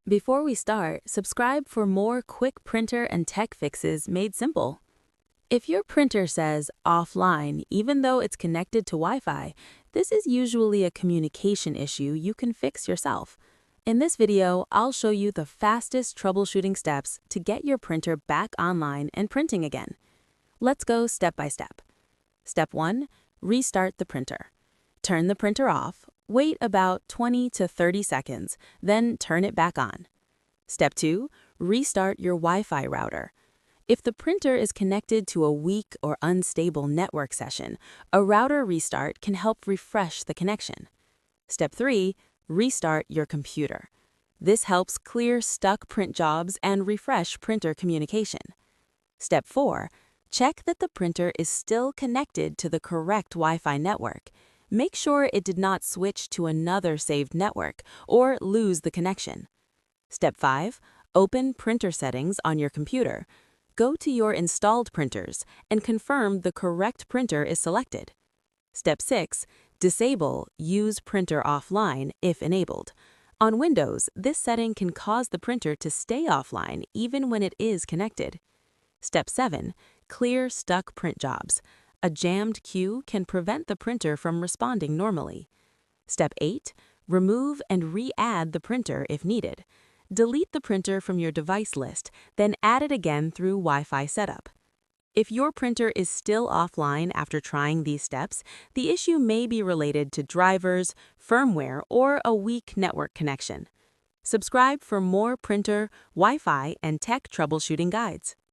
Before we start, subscribe for more quick printer and tech fixes made simple. If your printer says offline even though it's connected to Wi-Fi, this is usually a communication issue you can fix yourself. In this video, I'll show you the fastest troubleshooting steps to get your printer back online and printing again. Let's go step by step. Step 1. Restart the printer. Turn the printer off, wait about 20 to 30 seconds, then turn it back on. Step 2. Restart your Wi-Fi router. If the printer is connected to a weak or unstable network session, a router restart can help refresh the connection. Step 3. Restart your computer. This helps clear stuck print jobs and refresh printer communication. Step 4. Check that the printer is still connected to the correct Wi-Fi network. Make sure it did not switch to another saved network or lose the connection. Step 5. Open printer settings on your computer. Go to your installed printers and confirm the correct printer is selected. Step 6. Disable Use Printer Offline if enabled. On Windows, this setting can cause the printer to stay offline even when it is connected. Step 7. Clear stuck print jobs. A jammed queue can prevent the printer from responding normally. Step 8. Remove and re-add the printer if needed. Delete the printer from your device list, then add it again through Wi-Fi setup. If your printer is still offline after trying these steps, the issue may be related to drivers, firmware, or a weak network connection. Subscribe for more printer, Wi-Fi, and tech troubleshooting guides.